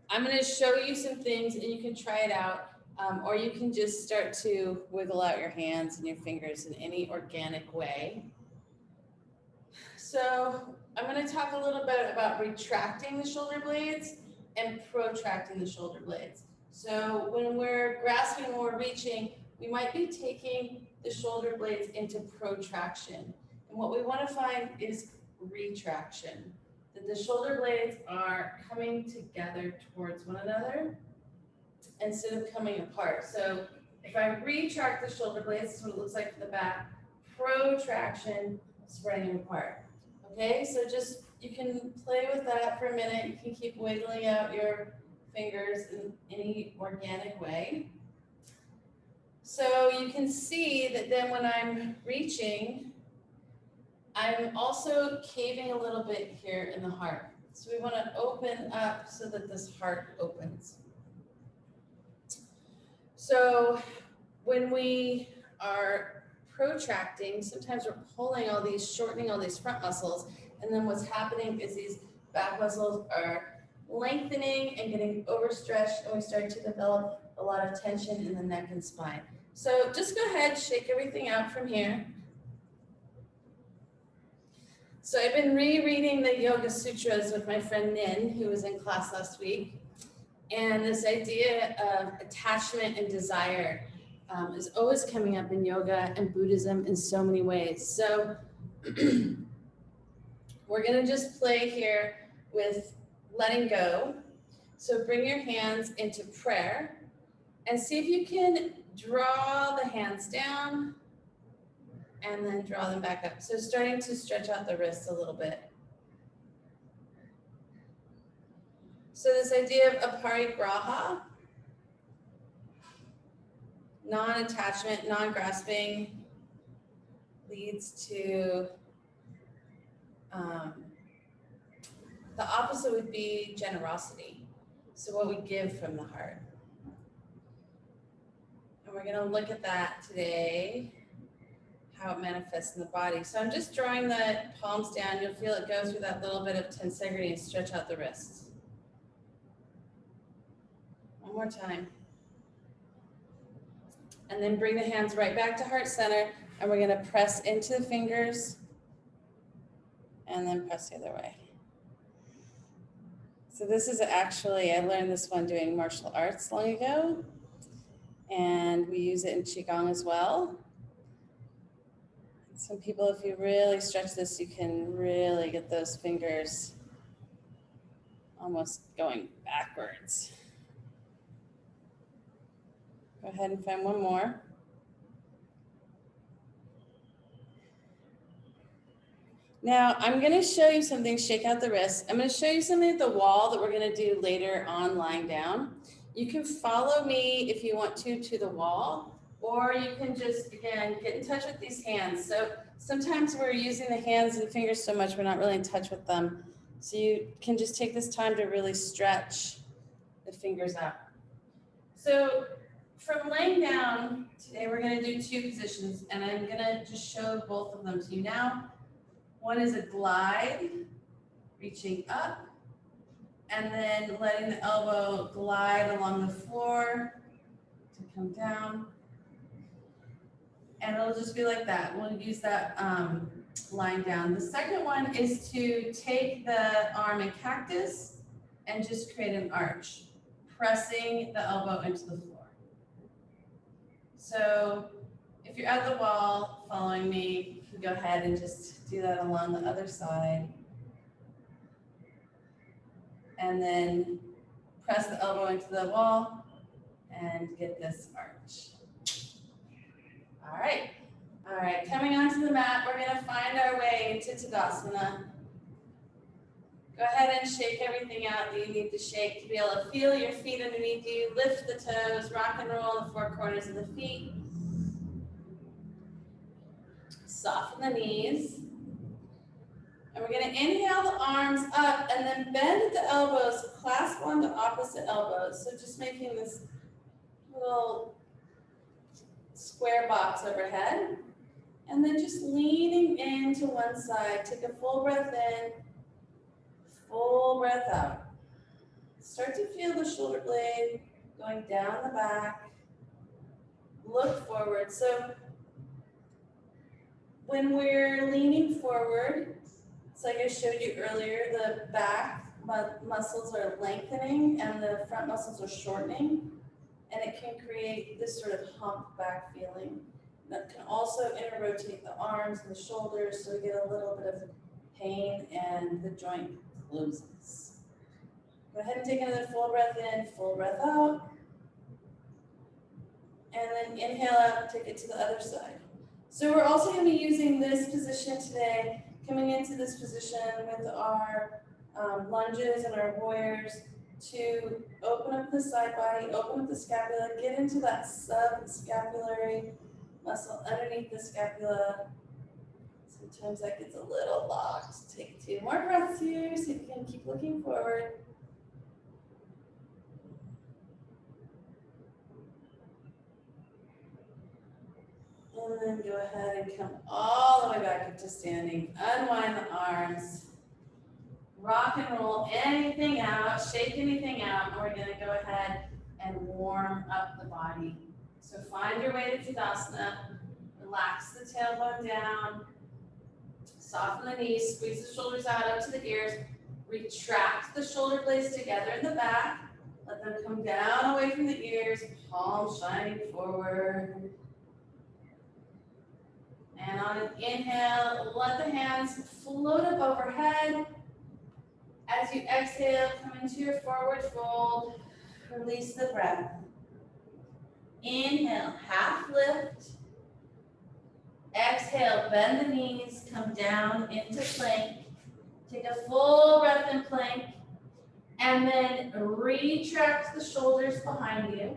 I'm going to show you some things and you can try it out. Or you can just start to wiggle out your hands and your fingers in any organic way. So I'm going to talk a little bit about retracting the shoulder blades and protracting the shoulder blades. So when we're grasping, when we're reaching, we might be taking the shoulder blades into protraction. And what we want to find is retraction, that the shoulder blades are coming together towards one another instead of coming apart. So if I retract the shoulder blades, this is what it looks like from the back, protraction, spreading them apart. Okay, so just, you can play with that for a minute. You can keep wiggling out your fingers in any organic way. So you can see that then when I'm reaching, I'm also caving a little bit here in the heart. So we want to open up so that this heart opens. So when we are protracting, sometimes we're pulling all these, shortening all these front muscles, and then what's happening is these back muscles are lengthening and getting overstretched, and we start to develop a lot of tension in the neck and spine. So just go ahead, shake everything out from here. So I've been rereading the Yoga Sutras with my friend Nin, who was in class last week. And this idea of attachment and desire is always coming up in yoga and Buddhism in so many ways. So we're gonna just play here with letting go. So bring your hands into prayer and see if you can draw the hands down and then draw them back up. So starting to stretch out the wrists a little bit. So this idea of Aparigraha, non-attachment, non-grasping, leads to, the opposite would be generosity. So what we give from the heart. And we're gonna look at that today, how it manifests in the body. So I'm just drawing the palms down. You'll feel it go through that little bit of tensegrity and stretch out the wrists. One more time. And then bring the hands right back to heart center, and we're gonna press into the fingers and then press the other way. So this is actually, I learned this one doing martial arts long ago, and we use it in Qigong as well. Some people, if you really stretch this, you can really get those fingers almost going backwards. Go ahead and find one more. Now, I'm going to show you something, shake out the wrists. I'm going to show you something at the wall that we're going to do later on lying down. You can follow me if you want to the wall, or you can just, again, get in touch with these hands. So sometimes we're using the hands and fingers so much we're not really in touch with them. So you can just take this time to really stretch the fingers out. So from laying down, today we're going to do two positions, and I'm going to just show both of them to you now. One is a glide, reaching up, and then letting the elbow glide along the floor to come down. And it'll just be like that. We'll use that lying down. The second one is to take the arm in cactus and just create an arch, pressing the elbow into the floor. So if you're at the wall following me, you can go ahead and just do that along the other side. And then press the elbow into the wall and get this arch. All right, coming onto the mat, we're gonna find our way into Tadasana. Go ahead and shake everything out that you need to shake to be able to feel your feet underneath you. Lift the toes, rock and roll the four corners of the feet. Soften the knees. And we're going to inhale the arms up and then bend at the elbows, clasp onto opposite elbows. So just making this little square box overhead. And then just leaning into one side. Take a full breath in, full breath out. Start to feel the shoulder blade going down the back. Look forward. So when we're leaning forward, it's like I showed you earlier, the back muscles are lengthening and the front muscles are shortening, and it can create this sort of hump back feeling. That can also interrotate the arms and the shoulders, so we get a little bit of pain and the joint closes. Go ahead and take another full breath in, full breath out. And then inhale out, take it to the other side. So we're also going to be using this position today, coming into this position with our lunges and our warriors to open up the side body, open up the scapula, get into that subscapulary muscle underneath the scapula. Sometimes that gets a little locked. Take 2 more breaths here, see if you can keep looking forward. And then go ahead and come all the way back up to standing. Unwind the arms. Rock and roll anything out, shake anything out, and we're going to go ahead and warm up the body. So find your way to Tadasana. Relax the tailbone down. Soften the knees, squeeze the shoulders out up to the ears. Retract the shoulder blades together in the back. Let them come down away from the ears, palms shining forward. And on an inhale, let the hands float up overhead. As you exhale, come into your forward fold. Release the breath. Inhale, half lift. Exhale, bend the knees, come down into plank. Take a full breath in plank. And then retract the shoulders behind you.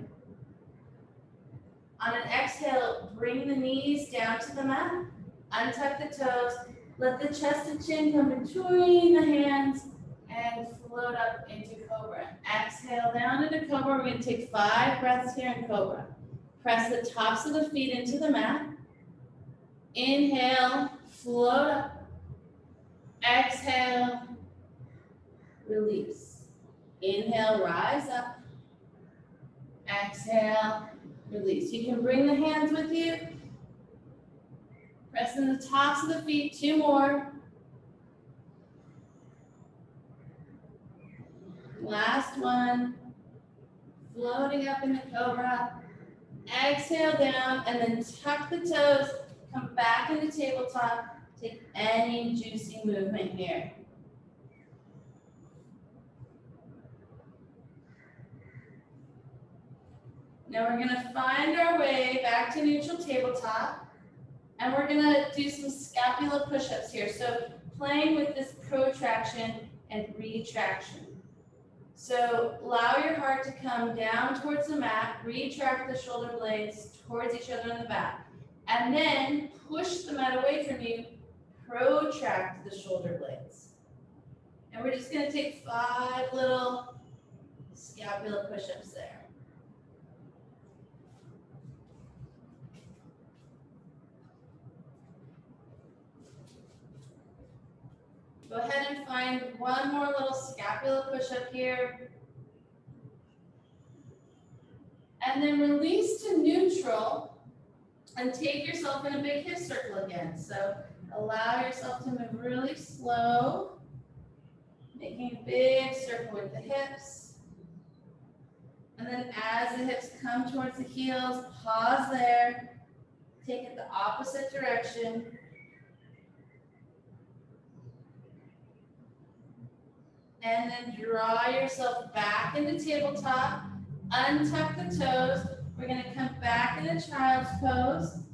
On an exhale, bring the knees down to the mat. Untuck the toes. Let the chest and chin come between the hands and float up into Cobra. Exhale down into Cobra. We're going to take 5 breaths here in Cobra. Press the tops of the feet into the mat. Inhale, float up. Exhale, release. Inhale, rise up. Exhale, release. You can bring the hands with you. Pressing the tops of the feet, 2 more. Last one. Floating up in the Cobra. Exhale down and then tuck the toes. Come back into tabletop. Take any juicy movement here. Now we're going to find our way back to neutral tabletop, and we're going to do some scapula push-ups here. So playing with this protraction and retraction. So allow your heart to come down towards the mat, retract the shoulder blades towards each other in the back, and then push the mat away from you, protract the shoulder blades. And we're just going to take 5 little scapula push-ups there. Go ahead and find one more little scapula push-up here. And then release to neutral and take yourself in a big hip circle again. So allow yourself to move really slow, making a big circle with the hips. And then as the hips come towards the heels, pause there, take it the opposite direction. And then draw yourself back into tabletop, untuck the toes. We're going to come back into child's pose.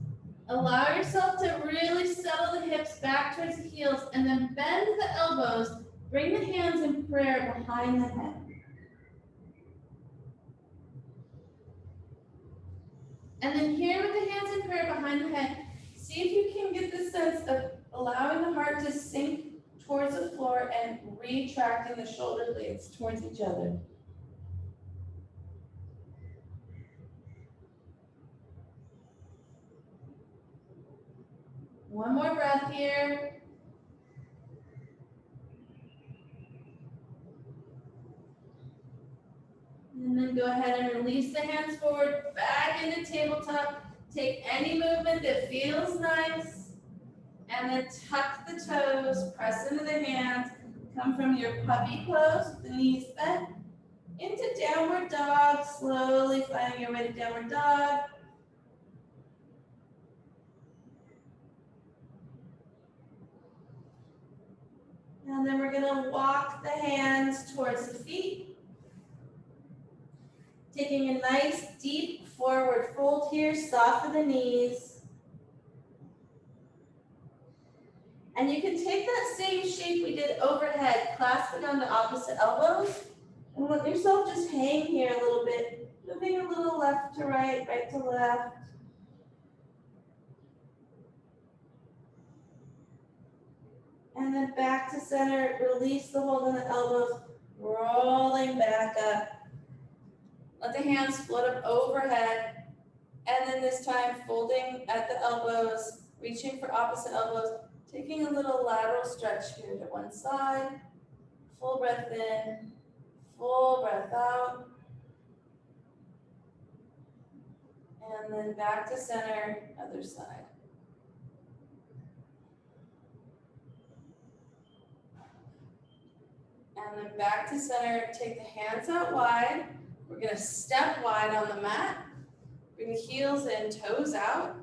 Allow yourself to really settle the hips back towards the heels and then bend the elbows. Bring the hands in prayer behind the head. And then here with the hands in prayer behind the head, see if you can get this sense of allowing the heart to sink towards the floor and retracting the shoulder blades towards each other. One more breath here. And then go ahead and release the hands forward, back into tabletop. Take any movement that feels nice. And then tuck the toes, press into the hands. Come from your puppy pose, the knees bent, into downward dog, slowly finding your way to downward dog. And then we're gonna walk the hands towards the feet. Taking a nice deep forward fold here, soften the knees. And you can take that same shape we did overhead, clasping on the opposite elbows, and let yourself just hang here a little bit, moving a little left to right, right to left. And then back to center, release the hold on the elbows, rolling back up. Let the hands float up overhead, and then this time folding at the elbows, reaching for opposite elbows, taking a little lateral stretch here to one side. Full breath in, full breath out. And then back to center, other side. And then back to center, take the hands out wide. We're gonna step wide on the mat. Bring the heels in, toes out.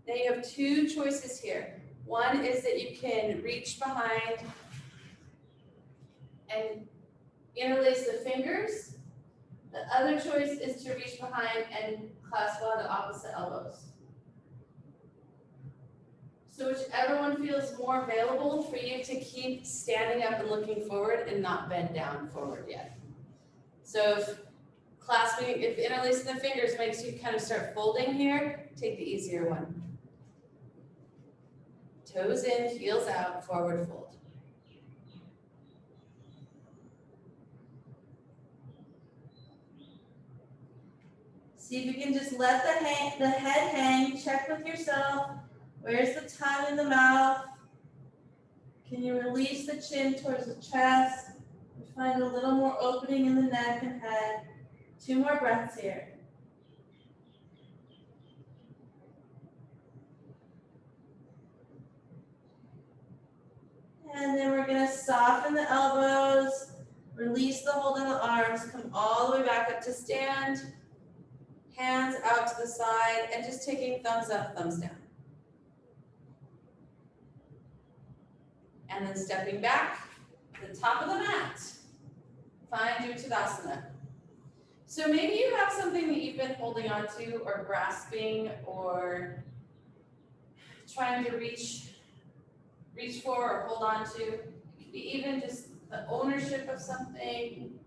Now you have two choices here. One is that you can reach behind and interlace the fingers. The other choice is to reach behind and clasp on the opposite elbows. So whichever one feels more available for you to keep standing up and looking forward and not bend down forward yet. So if interlacing the fingers makes you kind of start folding here, take the easier one. Toes in, heels out, forward fold. See if you can just let the head hang, check with yourself. Where's the tongue in the mouth? Can you release the chin towards the chest? And find a little more opening in the neck and head. 2 more breaths here. And then we're gonna soften the elbows, release the hold on the arms, come all the way back up to stand. Hands out to the side, and just taking thumbs up, thumbs down. And then stepping back to the top of the mat. Find your Tadasana. So maybe you have something that you've been holding on to or grasping or trying to reach for or hold on to. It could be even just the ownership of something.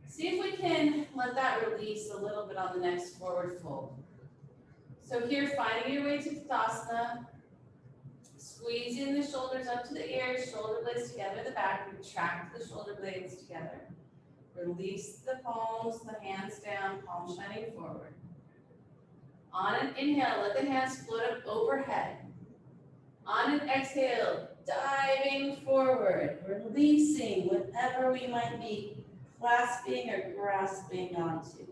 See if we can let that release a little bit on the next forward fold. So here, finding your way to Tadasana, squeezing the shoulders up to the ears, shoulder blades together, the back, retract the shoulder blades together. Release the palms, the hands down, palms shining forward. On an inhale, let the hands float up overhead. On an exhale, diving forward, releasing whatever we might be clasping or grasping onto.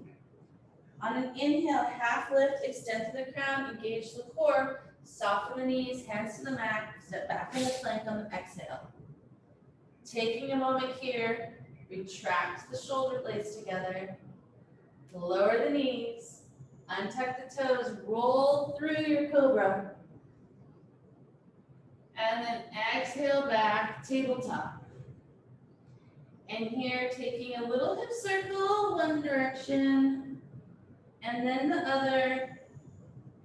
On an inhale, half lift, extend to the crown, engage the core, soften the knees, hands to the mat, step back in the plank on the exhale. Taking a moment here, retract the shoulder blades together, lower the knees, untuck the toes, roll through your cobra, and then exhale back, tabletop. And here, taking a little hip circle, one direction, and then the other,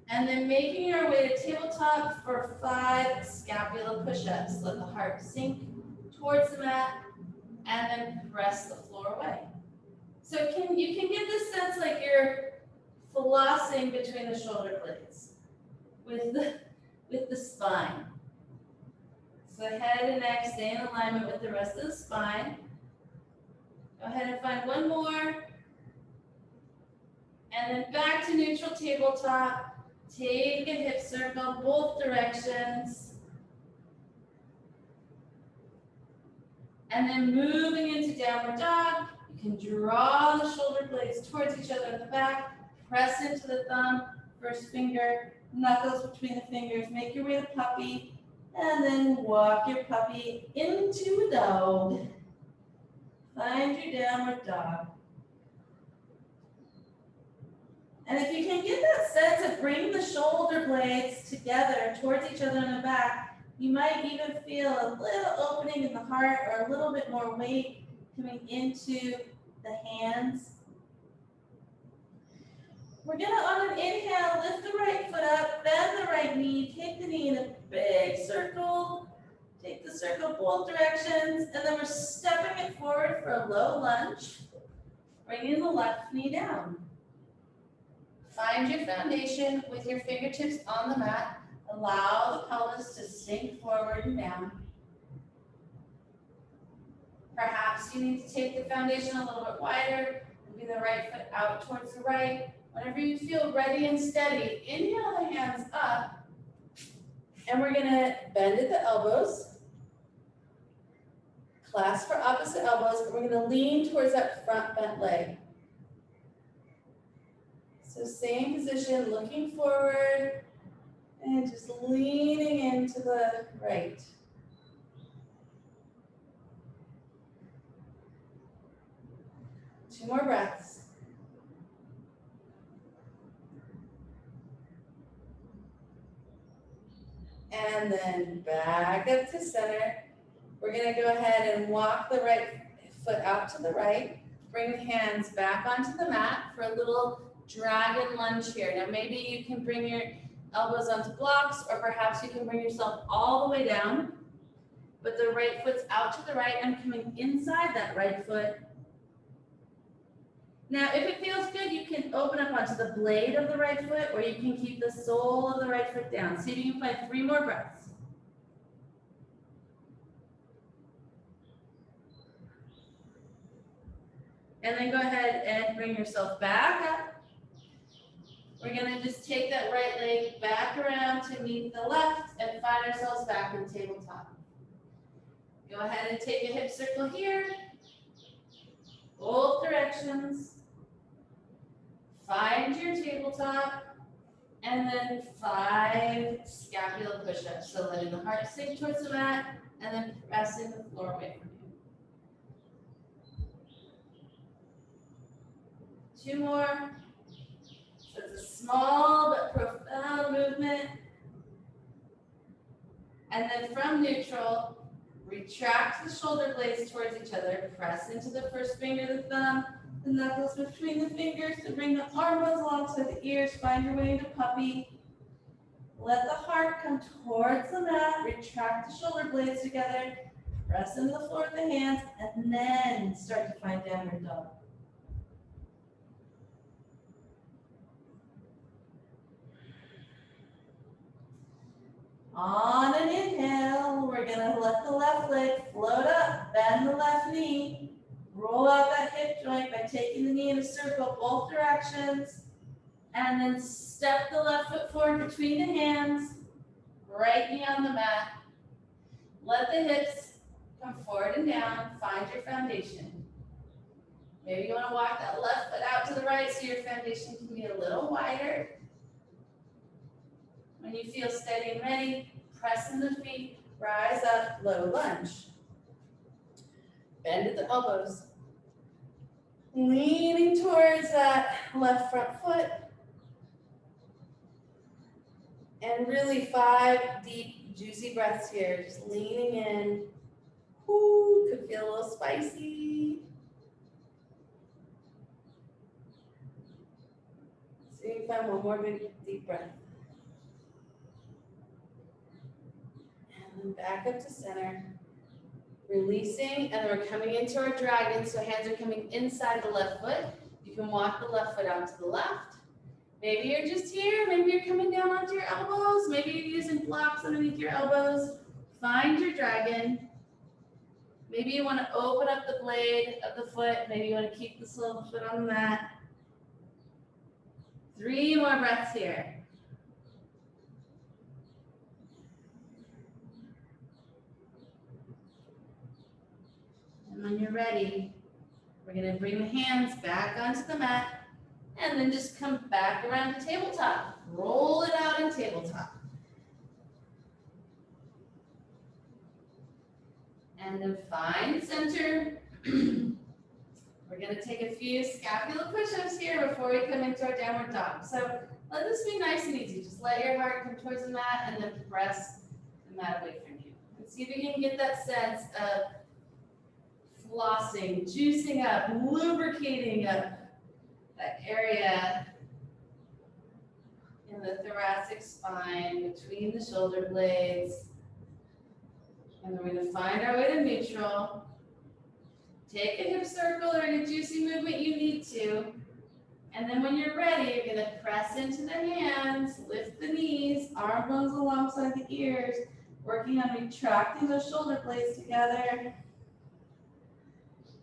and then making our way to tabletop for 5 scapula push-ups. Let the heart sink towards the mat, and then press the floor away. So you can get this sense like you're flossing between the shoulder blades with the spine. So head and neck stay in alignment with the rest of the spine. Go ahead and find one more. And then back to neutral tabletop. Take a hip circle both directions. And then moving into downward dog. You can draw the shoulder blades towards each other in the back, press into the thumb, first finger, knuckles between the fingers, make your way to puppy, and then walk your puppy into a dog. Find your downward dog. And if you can get that sense of bringing the shoulder blades together towards each other in the back, you might even feel a little opening in the heart or a little bit more weight coming into the hands. We're gonna, on an inhale, lift the right foot up, bend the right knee, take the knee in a big circle, take the circle both directions, and then we're stepping it forward for a low lunge, bringing the left knee down. Find your foundation with your fingertips on the mat. Allow the pelvis to sink forward and down. Perhaps you need to take the foundation a little bit wider, moving the right foot out towards the right. Whenever you feel ready and steady, inhale the hands up, and we're gonna bend at the elbows, clasp for opposite elbows, and we're gonna lean towards that front bent leg. So same position, looking forward, and just leaning into the right. Two more breaths. And then back up to center. We're gonna go ahead and walk the right foot out to the right. Bring the hands back onto the mat for a little dragon lunge here. Now maybe you can bring your elbows onto blocks, or perhaps you can bring yourself all the way down, but the right foot's out to the right and coming inside that right foot. Now, if it feels good, you can open up onto the blade of the right foot, or you can keep the sole of the right foot down. See if you can find 3 more breaths. And then go ahead and bring yourself back up. We're gonna just take that right leg back around to meet the left and find ourselves back in tabletop. Go ahead and take a hip circle here, both directions. Find your tabletop, and then 5 scapular push-ups. So letting the heart sink towards the mat, and then pressing the floor away from you. 2 more. So it's a small but profound movement. And then from neutral, retract the shoulder blades towards each other. Press into the first finger, the thumb, the knuckles between the fingers to bring the arm bones alongside the ears. Find your way into puppy. Let the heart come towards the mat. Retract the shoulder blades together. Press into the floor with the hands, and then start to find downward dog. On an inhale, we're gonna let the left leg float up, bend the left knee, roll out that hip joint by taking the knee in a circle both directions, and then step the left foot forward between the hands, right knee on the mat. Let the hips come forward and down, find your foundation. Maybe you wanna walk that left foot out to the right so your foundation can be a little wider. When you feel steady and ready, press in the feet, rise up, low lunge. Bend at the elbows. Leaning towards that left front foot. And really 5 deep, juicy breaths here. Just leaning in. Ooh, could feel a little spicy. See if you can find one more big, deep breath. And back up to center, releasing, and then we're coming into our dragon, so hands are coming inside the left foot. You can walk the left foot out to the left. Maybe you're just here, maybe you're coming down onto your elbows, maybe you're using blocks underneath your elbows. Find your dragon. Maybe you want to open up the blade of the foot, maybe you want to keep the sole of the foot on the mat. 3 more breaths here. And when you're ready, We're gonna bring the hands back onto the mat and then just come back around to tabletop. Roll it out in tabletop. And then find center. We're gonna take a few scapular push-ups here before we come into our downward dog. So let this be nice and easy. Just let your heart come towards the mat and then press the mat away from you. And see if you can get that sense of flossing, juicing up, lubricating up that area in the thoracic spine between the shoulder blades. And then we're going to find our way to neutral. Take a hip circle or any juicy movement you need to. And then when you're ready, you're going to press into the hands, lift the knees, arm bones alongside the ears, working on retracting those shoulder blades together.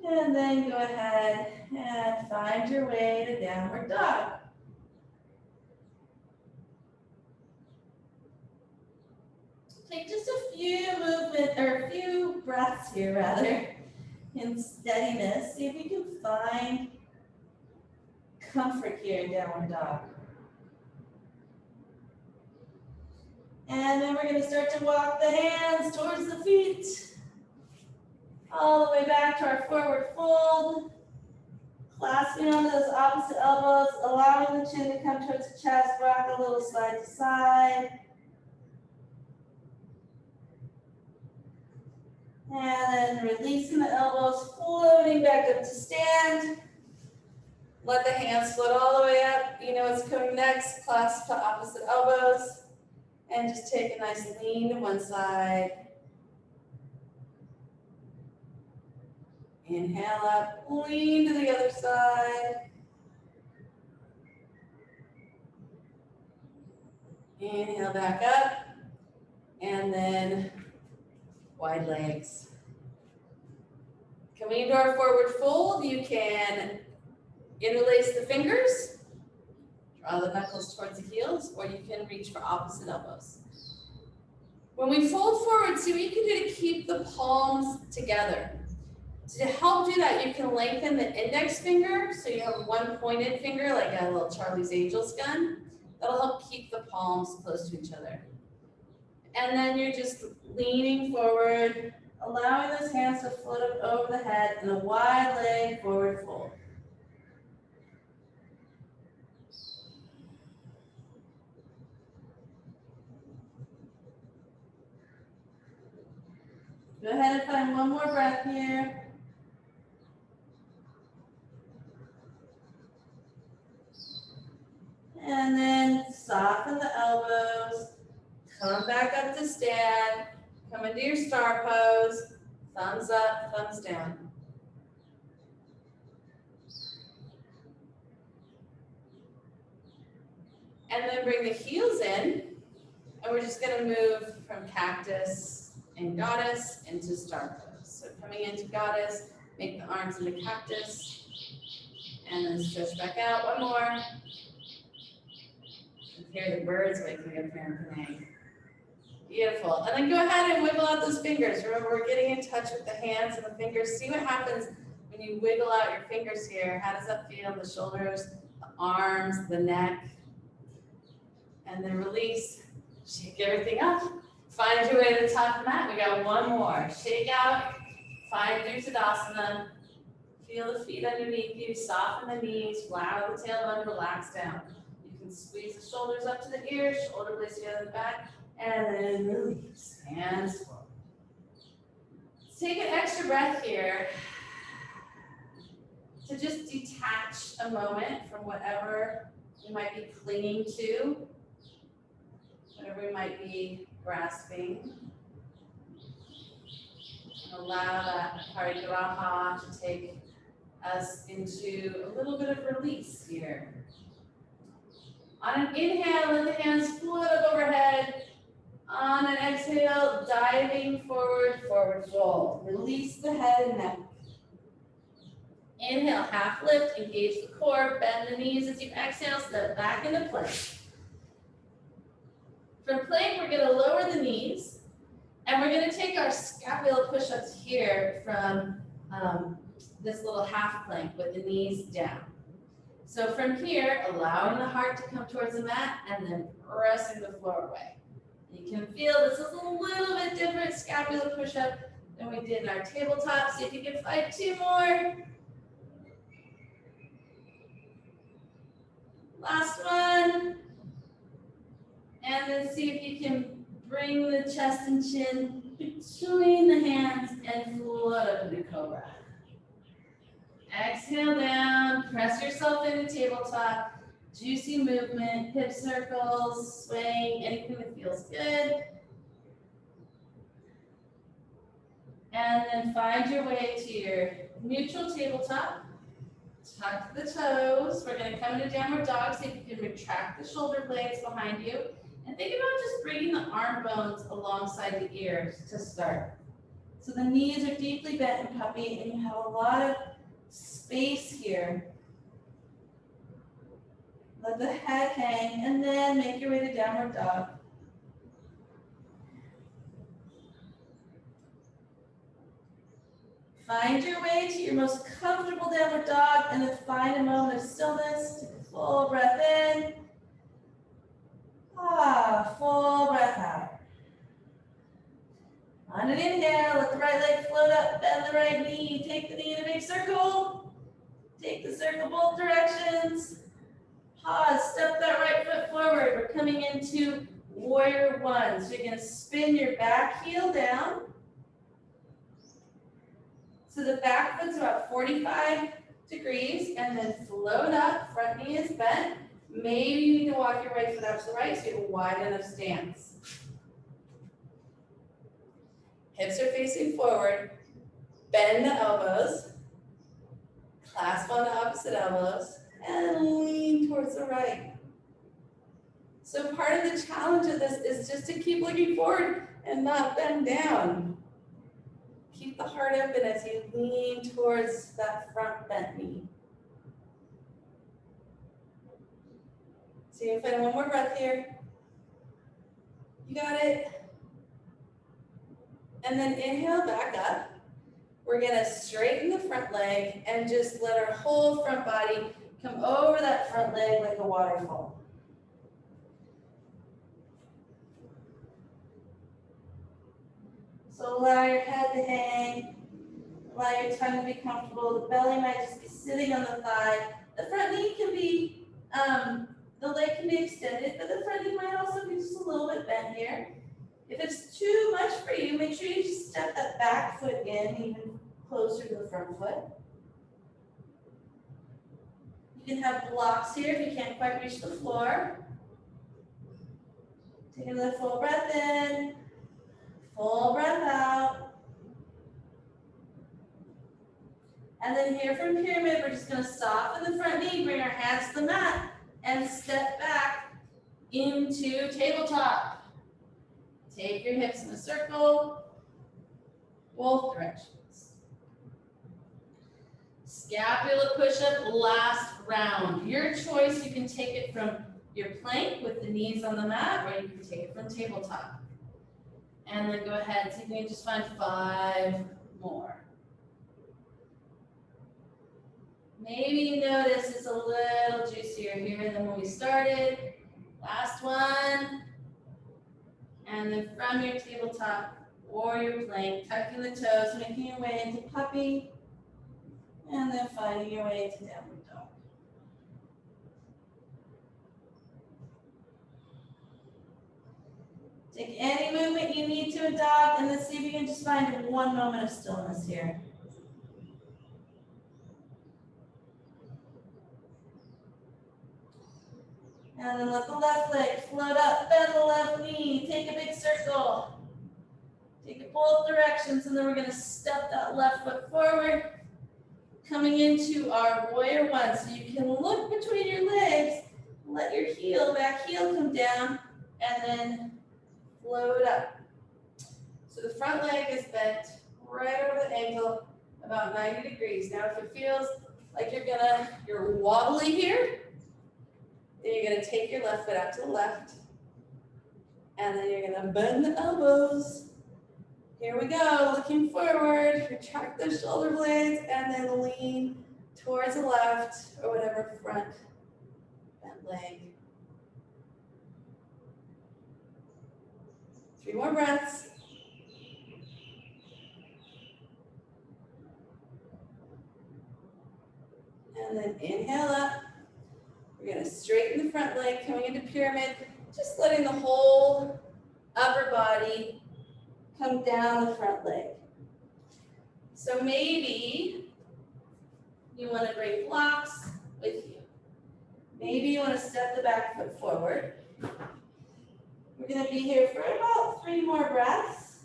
And then go ahead and find your way to downward dog. Take just a few breaths here rather, in steadiness. See if you can find comfort here in downward dog. And then we're going to start to walk the hands towards the feet. All the way back to our forward fold. Clasping onto those opposite elbows, allowing the chin to come towards the chest, rock a little side to side. And then releasing the elbows, floating back up to stand. Let the hands float all the way up. You know what's coming next. Clasp to opposite elbows. And just take a nice lean to one side. Inhale up, lean to the other side. Inhale back up. And then wide legs. Coming into our forward fold, you can interlace the fingers, draw the knuckles towards the heels, or you can reach for opposite elbows. When we fold forward, see what you can do to keep the palms together. To help do that, you can lengthen the index finger, so you have one pointed finger, like a little Charlie's Angels gun. That'll help keep the palms close to each other. And then you're just leaning forward, allowing those hands to float up over the head in a wide leg forward fold. Go ahead and find one more breath here. And then soften the elbows. Come back up to stand. Come into your star pose. Thumbs up, thumbs down. And then bring the heels in. And we're just going to move from cactus and goddess into star pose. So coming into goddess, make the arms into cactus. And then stretch back out. One more. You can hear the birds waking up here in Penang. Beautiful. And then go ahead and wiggle out those fingers. Remember, we're getting in touch with the hands and the fingers. See what happens when you wiggle out your fingers here. How does that feel? The shoulders, the arms, the neck. And then release. Shake everything up. Find your way to the top of the mat. We got one more. Shake out. Find your Tadasana. Feel the feet underneath you. Soften the knees. Flower the tailbone. Relax down. You can squeeze the shoulders up to the ears. Shoulder blades together in the back. And then release, hands forward. Let's take an extra breath here to just detach a moment from whatever we might be clinging to, whatever we might be grasping. And allow that Aparigraha to take us into a little bit of release here. On an inhale, let the hands float up overhead. On an exhale, diving forward, forward fold. Release the head and neck. Inhale, half lift, engage the core, bend the knees as you exhale, step back into plank. From plank, we're gonna lower the knees, and we're gonna take our scapular push-ups here from this little half plank with the knees down. So from here, allowing the heart to come towards the mat and then pressing the floor away. You can feel this is a little bit different scapular push-up than we did in our tabletop. See if you can find 2 more. Last one. And then see if you can bring the chest and chin between the hands and float up into cobra. Exhale down, press yourself into tabletop. Juicy movement, hip circles, swaying, anything that feels good. And then find your way to your neutral tabletop. Tuck the toes. We're going to come into downward dog. See if you can retract the shoulder blades behind you. And think about just bringing the arm bones alongside the ears to start. So the knees are deeply bent in puppy, and you have a lot of space here. Let the head hang, and then make your way to downward dog. Find your way to your most comfortable downward dog, and then find a moment of stillness. Take a full breath in. Full breath out. On an inhale, let the right leg float up, bend the right knee. Take the knee in a big circle. Take the circle both directions. Pause, step that right foot forward. We're coming into warrior one. So you're going to spin your back heel down. So the back foot's about 45 degrees, and then float up. Front knee is bent. Maybe you need to walk your right foot out to the right so you have a wide enough stance. Hips are facing forward. Bend the elbows. Clasp on the opposite elbows. And lean towards the right. So part of the challenge of this is just to keep looking forward and not bend down. Keep the heart open as you lean towards that front bent knee. So you can find one more breath here. You got it. And then inhale back up. We're gonna straighten the front leg and just let our whole front body come over that front leg like a waterfall. So allow your head to hang, allow your tongue to be comfortable. The belly might just be sitting on the thigh. The front knee can be, the leg can be extended, but the front knee might also be just a little bit bent here. If it's too much for you, make sure you just step that back foot in even closer to the front foot. You can have blocks here if you can't quite reach the floor. Take another full breath in, full breath out. And then here from pyramid, we're just going to soften the front knee, bring our hands to the mat, and step back into tabletop. Take your hips in a circle, both directions. Scapula push-up, last round. Your choice, you can take it from your plank with the knees on the mat, or you can take it from tabletop. And then go ahead, see if you can just find 5 more. Maybe you notice it's a little juicier here than when we started. Last one. And then from your tabletop or your plank, tucking the toes, making your way into puppy, and then finding your way to downward dog. Take any movement you need to a dog, and then see if you can just find 1 moment of stillness here. And then let the left leg float up, bend the left knee, take a big circle. Take it both directions, and then we're going to step that left foot forward, coming into our warrior one. So you can look between your legs, let your back heel come down, and then float up. So the front leg is bent right over the ankle, about 90 degrees. Now if it feels like you're wobbly here, then you're going to take your left foot out to the left, and then you're going to bend the elbows, Here we go, looking forward, retract those shoulder blades and then lean towards the left or whatever front bent leg. 3 more breaths. And then inhale up. We're going to straighten the front leg, coming into pyramid, just letting the whole upper body come down the front leg. So maybe you want to bring blocks with you. Maybe you want to step the back foot forward. We're going to be here for about 3 more breaths.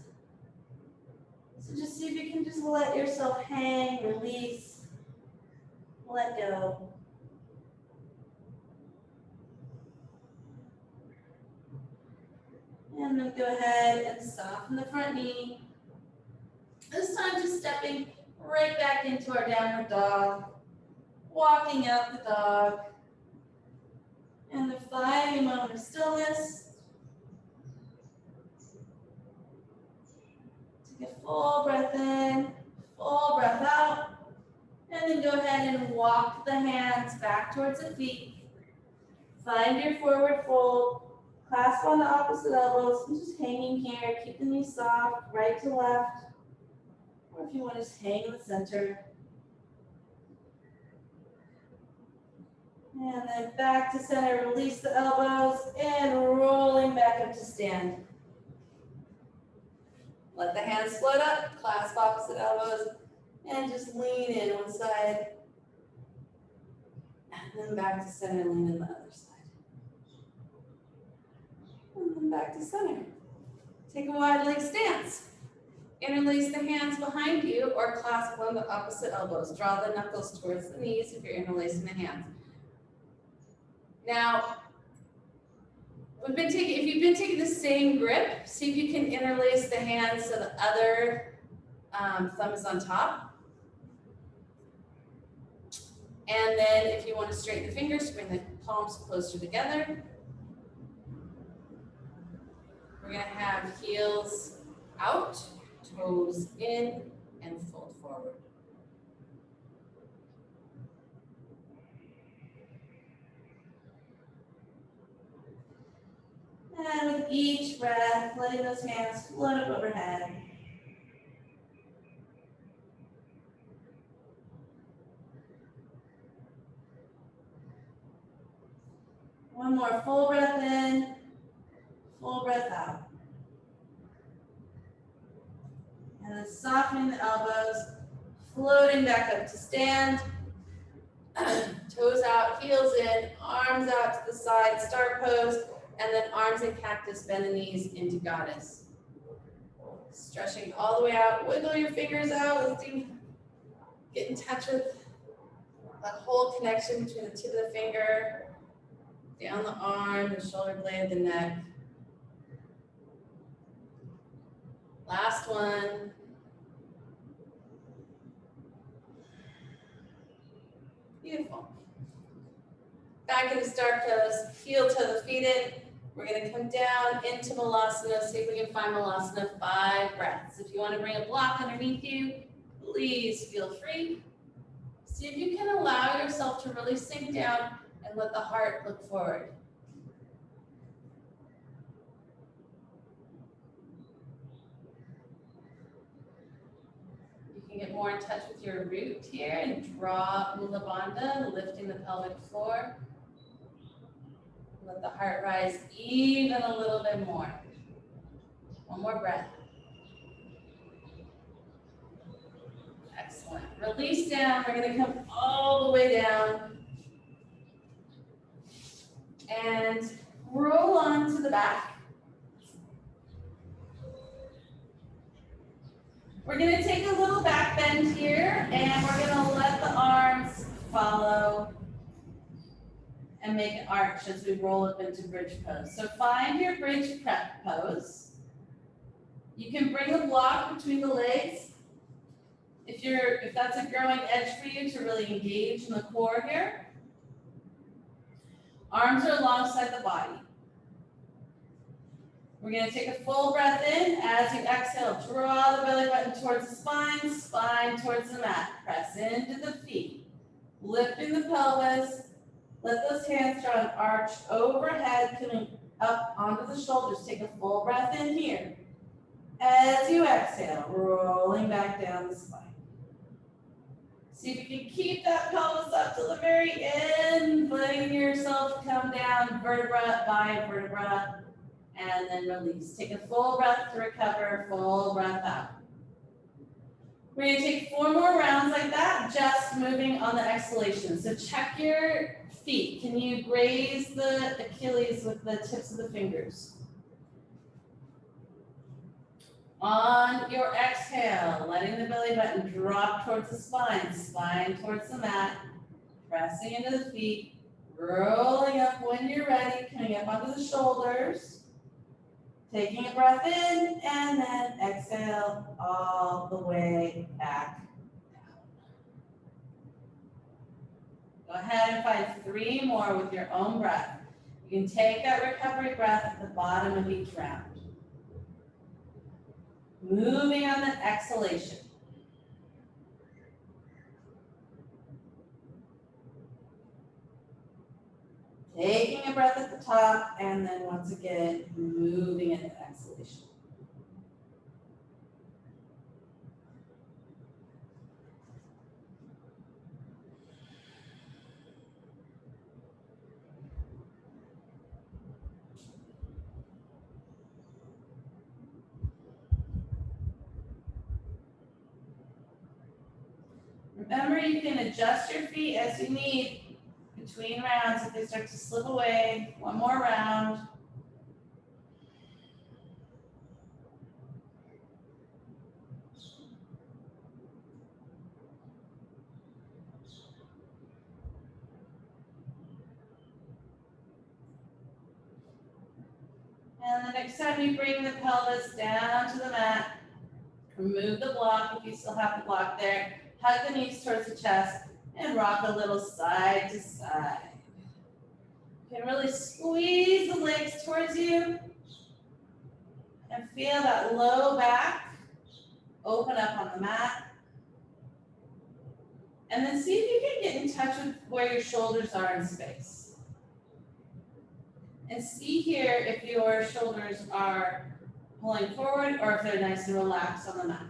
So just see if you can just let yourself hang, release, let go. And then go ahead and soften the front knee. This time just stepping right back into our downward dog, walking out the dog. And then finding a moment of stillness. Take a full breath in, full breath out. And then go ahead and walk the hands back towards the feet. Find your forward fold. Clasp on the opposite elbows, and just hanging here. Keep the knees soft, right to left. Or if you want to just hang in the center. And then back to center, release the elbows, and rolling back up to stand. Let the hands float up, clasp opposite elbows, and just lean in one side. And then back to center, lean in the other side. And then back to center. Take a wide leg stance. Interlace the hands behind you or clasp on the opposite elbows. Draw the knuckles towards the knees if you're interlacing the hands. Now, if you've been taking the same grip, see if you can interlace the hands so the other thumb is on top. And then if you want to straighten the fingers, bring the palms closer together. We're going to have heels out, toes in, and fold forward. And with each breath, letting those hands float up overhead. One more full breath in. Full breath out. And then softening the elbows, floating back up to stand. Toes out, heels in, arms out to the side, star pose, and then arms in cactus, bend the knees into goddess. Stretching all the way out, wiggle your fingers out, get in touch with that whole connection between the tip of the finger, down the arm, the shoulder blade, the neck. Last one. Beautiful. Back into star pose, heel toe the feet in. We're going to come down into Malasana. See if we can find Malasana 5 breaths. If you want to bring a block underneath you, please feel free. See if you can allow yourself to really sink down and let the heart look forward. Get more in touch with your root here and draw Mula Bandha, lifting the pelvic floor. Let the heart rise even a little bit more. One more breath. Excellent. Release down. We're going to come all the way down. And roll on to the back. We're going to take a little back bend here, and we're going to let the arms follow and make an arch as we roll up into bridge pose. So find your bridge prep pose. You can bring a block between the legs if that's a growing edge for you to really engage in the core here. Arms are alongside the body. We're going to take a full breath in. As you exhale, draw the belly button towards the spine, spine towards the mat. Press into the feet, lifting the pelvis. Let those hands draw an arch overhead, coming up onto the shoulders. Take a full breath in here. As you exhale, rolling back down the spine. See if you can keep that pelvis up to the very end, letting yourself come down vertebra by vertebra, and then release. Take a full breath to recover, full breath out. We're going to take 4 more rounds like that, just moving on the exhalation. So check your feet. Can you graze the Achilles with the tips of the fingers? On your exhale, letting the belly button drop towards the spine, spine towards the mat, pressing into the feet, rolling up when you're ready, coming up onto the shoulders, taking a breath in, and then exhale all the way back down. Go ahead and find 3 more with your own breath. You can take that recovery breath at the bottom of each round. Moving on the exhalation. Taking a breath at the top, and then once again, moving into exhalation. Remember, you can adjust your feet as you need between rounds if they start to slip away. 1 more round. And the next time you bring the pelvis down to the mat, remove the block if you still have the block there. Hug the knees towards the chest and rock a little side to side. You can really squeeze the legs towards you and feel that low back open up on the mat. And then see if you can get in touch with where your shoulders are in space. And see here if your shoulders are pulling forward or if they're nice and relaxed on the mat.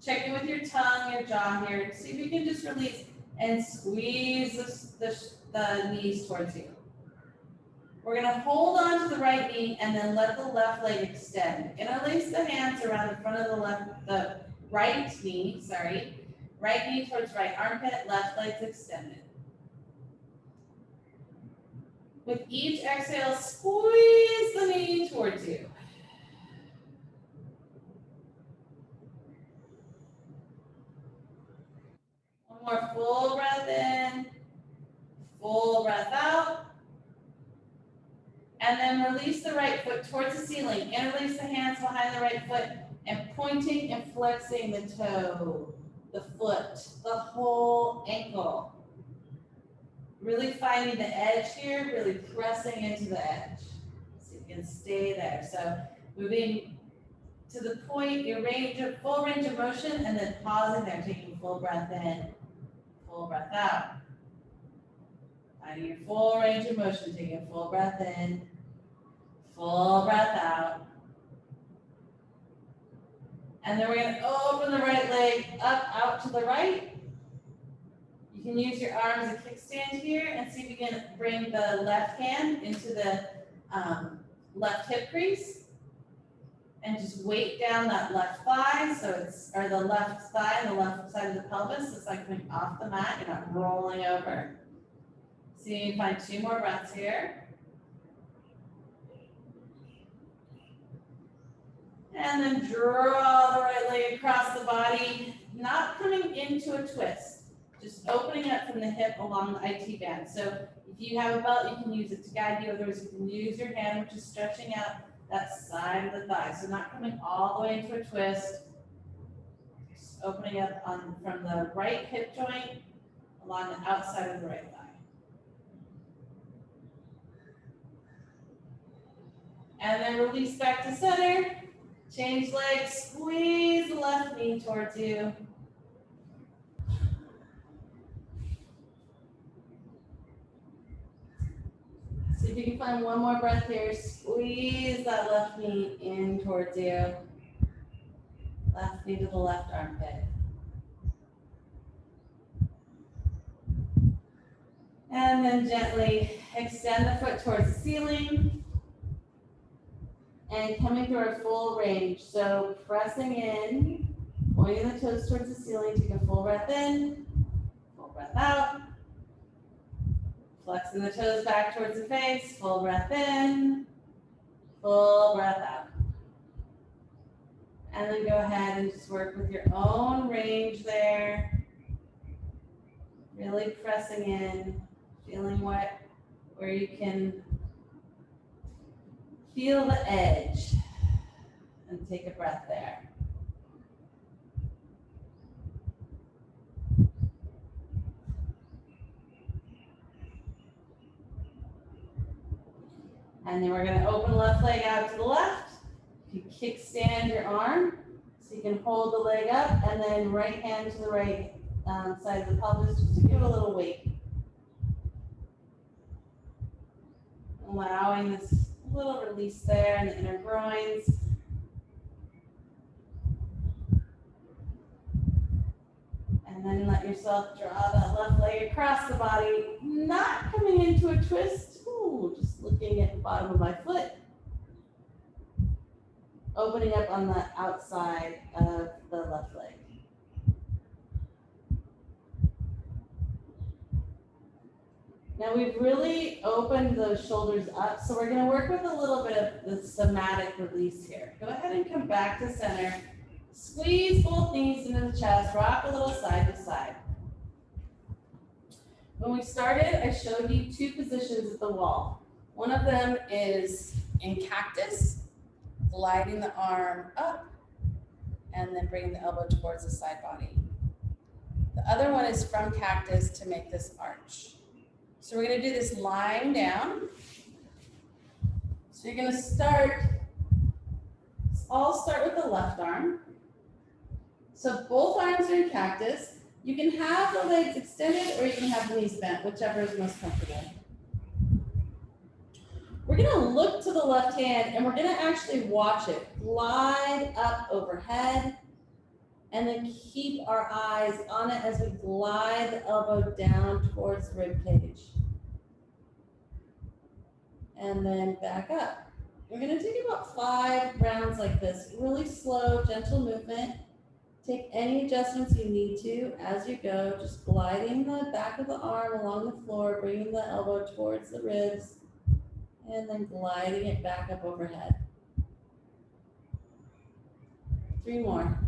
Check in with your tongue, your jaw here. See if you can just release and squeeze the knees towards you. We're going to hold on to the right knee and then let the left leg extend. Interlace the hands around the front of the right knee, right knee towards right armpit, left leg's extended. With each exhale, squeeze the knee towards you. One more full breath in, full breath out. And then release the right foot towards the ceiling. Interlace the hands behind the right foot and pointing and flexing the toe, the foot, the whole ankle. Really finding the edge here, really pressing into the edge. So you can stay there. So moving to the point, your full range of motion, and then pausing there, taking a full breath in, full breath out. Finding your full range of motion, taking a full breath in, full breath out. And then we're going to open the right leg up, out to the right. You can use your arm as a kickstand here and see if you can bring the left hand into the left hip crease. And just weight down that left thigh, or the left thigh and the left side of the pelvis. It's like coming off the mat, you're not rolling over. See if you find 2 more breaths here. And then draw the right leg across the body, not coming into a twist, just opening up from the hip along the IT band. So if you have a belt, you can use it to guide you. Otherwise, you can use your hand, which is stretching out that side of the thigh. So not coming all the way into a twist, just opening up from the right hip joint along the outside of the right thigh. And then release back to center. Change legs, squeeze the left knee towards you. See if you can find one more breath here. Squeeze that left knee in towards you. Left knee to the left armpit. And then gently extend the foot towards the ceiling. And coming through our full range. So pressing in, pointing the toes towards the ceiling, take a full breath in, full breath out. Flexing the toes back towards the face, full breath in, full breath out. And then go ahead and just work with your own range there. Really pressing in, feeling where you can feel the edge. And take a breath there. And then we're going to open left leg out to the left. You kickstand your arm so you can hold the leg up, and then right hand to the right side of the pelvis just to give it a little weight. Allowing this little release there in the inner groins. And then let yourself draw that left leg across the body, not coming into a twist. Ooh, just looking at the bottom of my foot. Opening up on the outside of the left leg. Now we've really opened those shoulders up, so we're going to work with a little bit of the somatic release here. Go ahead and come back to center. Squeeze both knees into the chest, rock a little side to side. When we started, I showed you two positions at the wall. One of them is in cactus, gliding the arm up, and then bringing the elbow towards the side body. The other one is from cactus to make this arch. So we're going to do this lying down. So you're going to start, I'll start with the left arm. So both arms are in cactus. You can have the legs extended or you can have the knees bent, whichever is most comfortable. We're going to look to the left hand and we're going to actually watch it glide up overhead and then keep our eyes on it as we glide the elbow down towards the rib cage. And then back up. We're going to take about 5 rounds like this, really slow, gentle movement. Take any adjustments you need to as you go, just gliding the back of the arm along the floor, bringing the elbow towards the ribs, and then gliding it back up overhead. 3 more.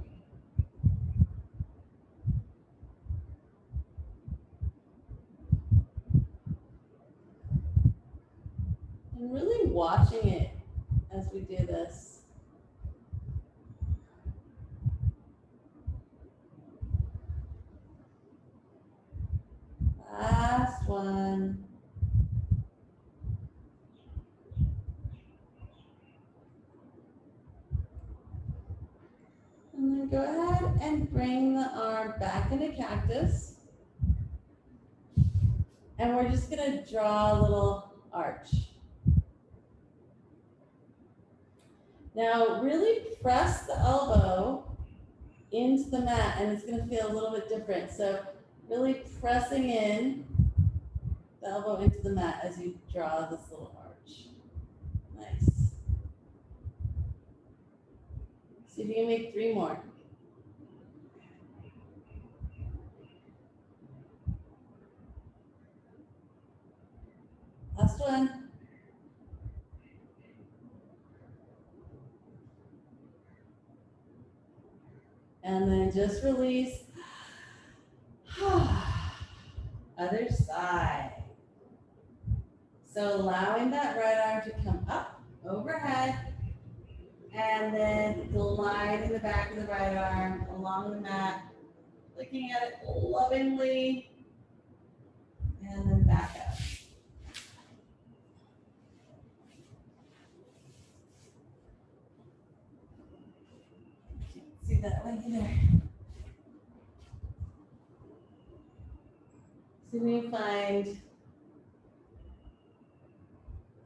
And really watching it as we do this. Last one. And then go ahead and bring the arm back into cactus. And we're just going to draw a little arch. Now really press the elbow into the mat and it's going to feel a little bit different. So really pressing in the elbow into the mat as you draw this little arch. Nice. See if you can make 3 more. Last one. And then just release. Other side. So allowing that right arm to come up overhead and then glide in the back of the right arm along the mat, looking at it lovingly, and then back up. that way either. See if we can find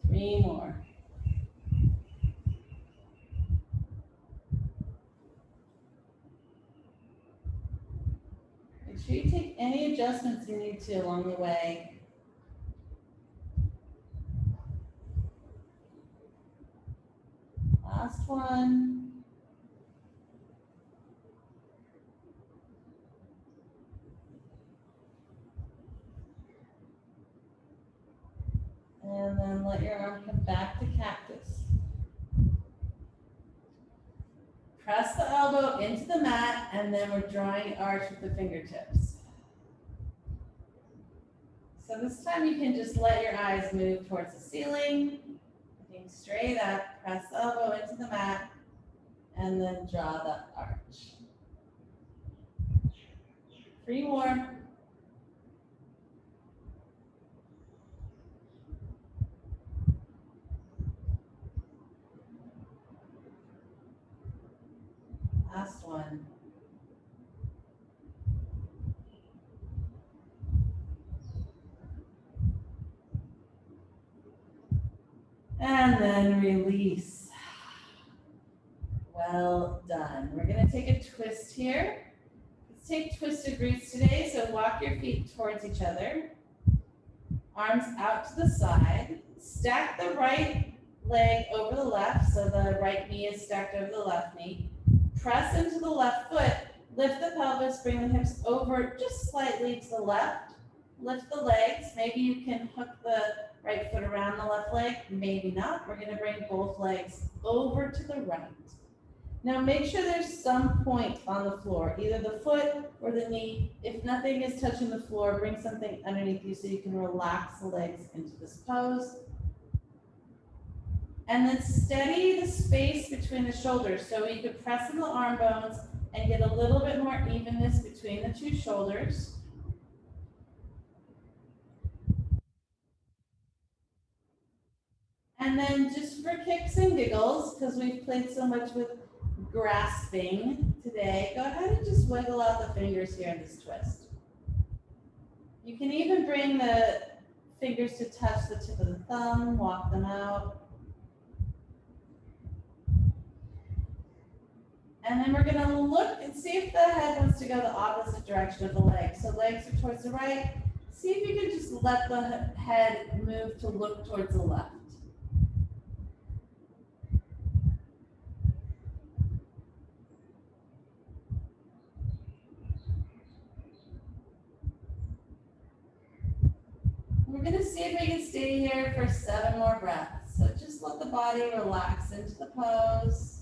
3 more. Make sure you take any adjustments you need to along the way. Last one. And then let your arm come back to cactus. Press the elbow into the mat, and then we're drawing arch with the fingertips. So this time you can just let your eyes move towards the ceiling, looking straight up, press the elbow into the mat, and then draw the arch. 3 more. Last one. And then release. Well done. We're going to take a twist here. Let's take twisted roots today. So walk your feet towards each other. Arms out to the side. Stack the right leg over the left. So the right knee is stacked over the left knee. Press into the left foot. Lift the pelvis. Bring the hips over just slightly to the left. Lift the legs. Maybe you can hook the right foot around the left leg. Maybe not. We're going to bring both legs over to the right. Now make sure there's some point on the floor, either the foot or the knee. If nothing is touching the floor, bring something underneath you so you can relax the legs into this pose. And then steady the space between the shoulders. So you could press in the arm bones and get a little bit more evenness between the 2 shoulders. And then just for kicks and giggles, because we've played so much with grasping today, go ahead and just wiggle out the fingers here in this twist. You can even bring the fingers to touch the tip of the thumb, walk them out. And then we're going to look and see if the head wants to go the opposite direction of the legs. So legs are towards the right. See if you can just let the head move to look towards the left. We're going to see if we can stay here for 7 more breaths. So just let the body relax into the pose.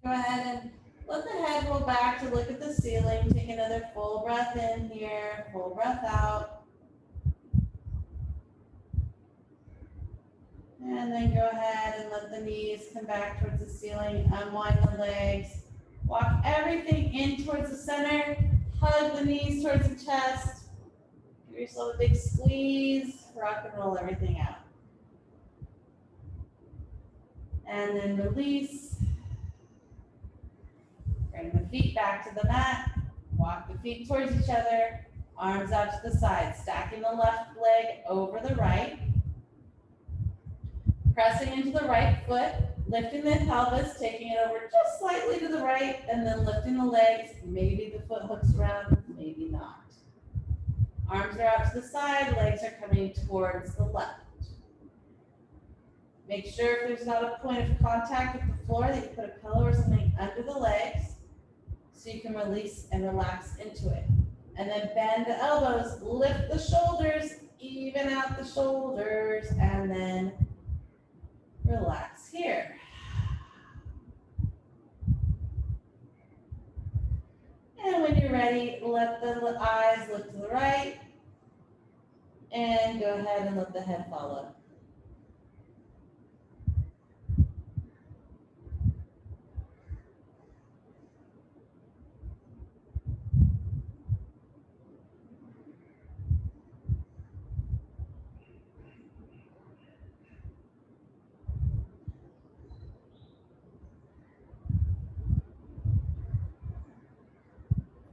Go ahead and let the head roll back to look at the ceiling. Take another full breath in here, full breath out. And then go ahead and let the knees come back towards the ceiling, unwind the legs. Walk everything in towards the center. Hug the knees towards the chest. Give yourself a big squeeze. Rock and roll everything out. And then release. Bring the feet back to the mat. Walk the feet towards each other. Arms out to the side. Stacking the left leg over the right. Pressing into the right foot. Lifting the pelvis. Taking it over just slightly to the right. And then lifting the legs. Maybe the foot hooks around. Maybe not. Arms are out to the side. Legs are coming towards the left. Make sure if there's not a point of contact with the floor that you put a pillow or something under the legs so you can release and relax into it. And then bend the elbows, lift the shoulders, even out the shoulders, and then relax here. And when you're ready, let the eyes look to the right. And go ahead and let the head follow.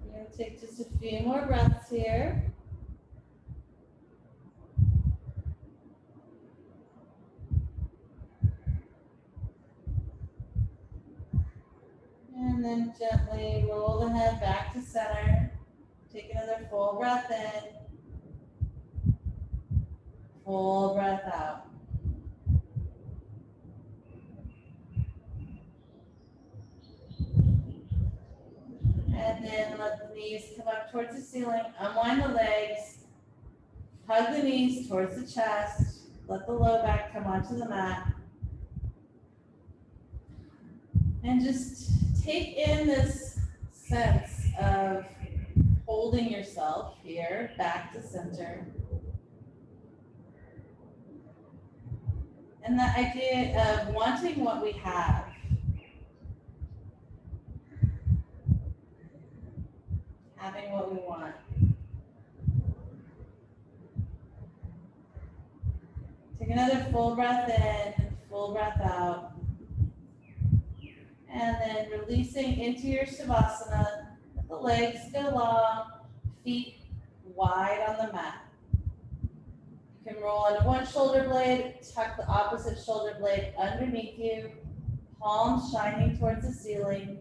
We're going to take just a few more breaths here. And then gently roll the head back to center. Take another full breath in. Full breath out. And then let the knees come up towards the ceiling. Unwind the legs. Hug the knees towards the chest. Let the low back come onto the mat. And just take in this sense of holding yourself here, back to center. And the idea of wanting what we have. Having what we want. Take another full breath in, full breath out. And then releasing into your Savasana. Let the legs go long, feet wide on the mat. You can roll onto one shoulder blade, tuck the opposite shoulder blade underneath you, palms shining towards the ceiling.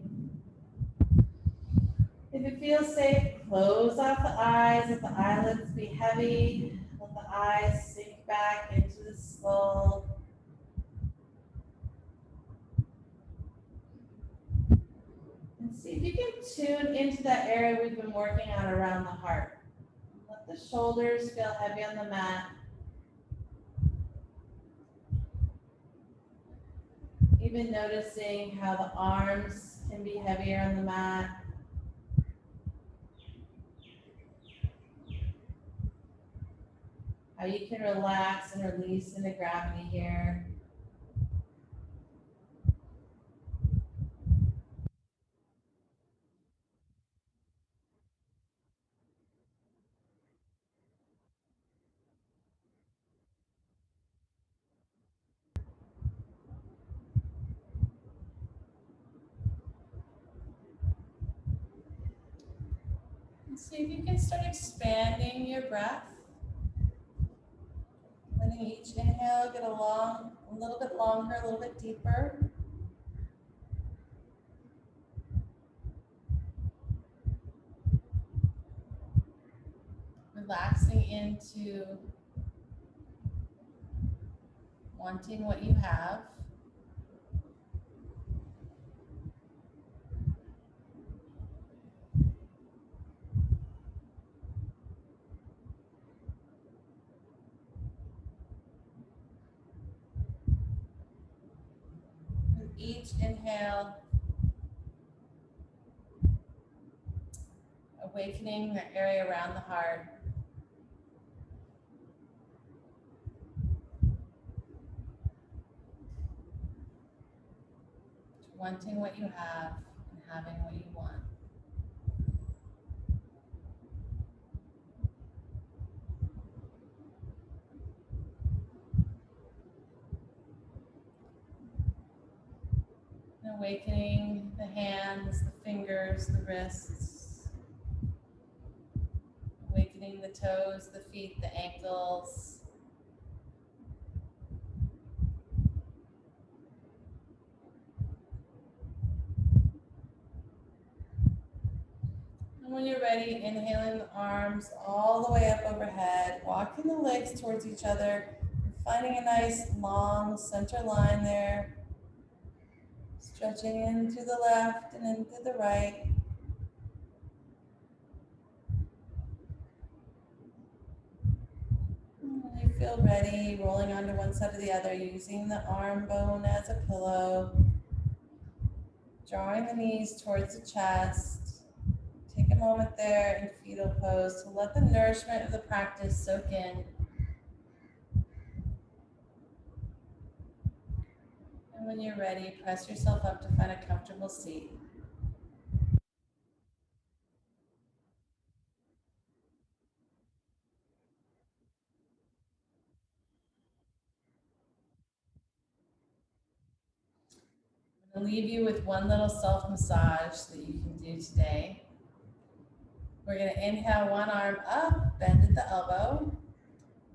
If it feels safe, close off the eyes, let the eyelids be heavy, let the eyes sink back into the skull. And see if you can tune into that area we've been working on around the heart. Let the shoulders feel heavy on the mat. Even noticing how the arms can be heavier on the mat. How you can relax and release into gravity here. And see if you can start expanding your breath. Letting each inhale get along a little bit longer, a little bit deeper. Relaxing into wanting what you have. With each inhale, awakening the area around the heart. Wanting what you have and having what you want. And awakening the hands, the fingers, the wrists. Awakening the toes, the feet, the ankles. And when you're ready, inhaling the arms all the way up overhead, walking the legs towards each other, finding a nice long center line there. Stretching in through the left and in through the right. And when you feel ready, rolling onto one side or the other, using the arm bone as a pillow. Drawing the knees towards the chest. Take a moment there in fetal pose to let the nourishment of the practice soak in. And when you're ready, press yourself up to find a comfortable seat. I'm going to leave you with one little self-massage that you can do today. We're going to inhale one arm up, bend at the elbow.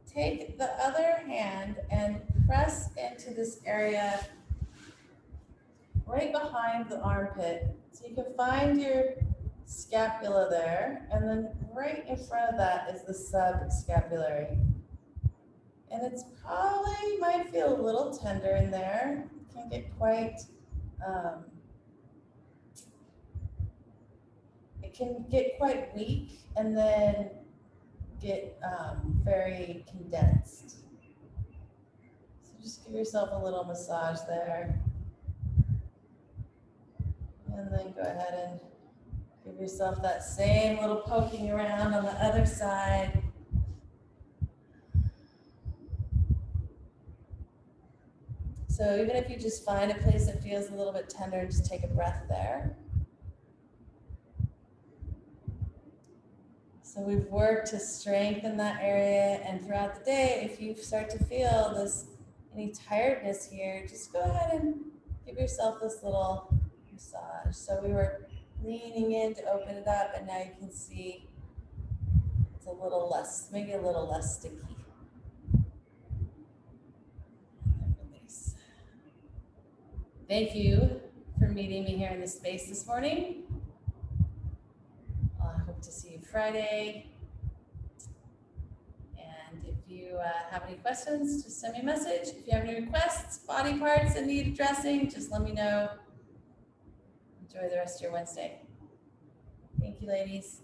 Take the other hand and press into this area right behind the armpit. So you can find your scapula there, and then right in front of that is the subscapulary. And it's probably, might feel a little tender in there. It can get quite, weak and then get very condensed. So just give yourself a little massage there. And then go ahead and give yourself that same little poking around on the other side. So even if you just find a place that feels a little bit tender, just take a breath there. So we've worked to strengthen that area, and throughout the day, if you start to feel any tiredness here, just go ahead and give yourself this little massage. So we were leaning in to open it up, and now you can see it's a little less, maybe a little less sticky. And release. Thank you for meeting me here in this space this morning. I hope to see you Friday. And if you have any questions, just send me a message. If you have any requests, body parts that need addressing, just let me know. Enjoy the rest of your Wednesday. Thank you, ladies.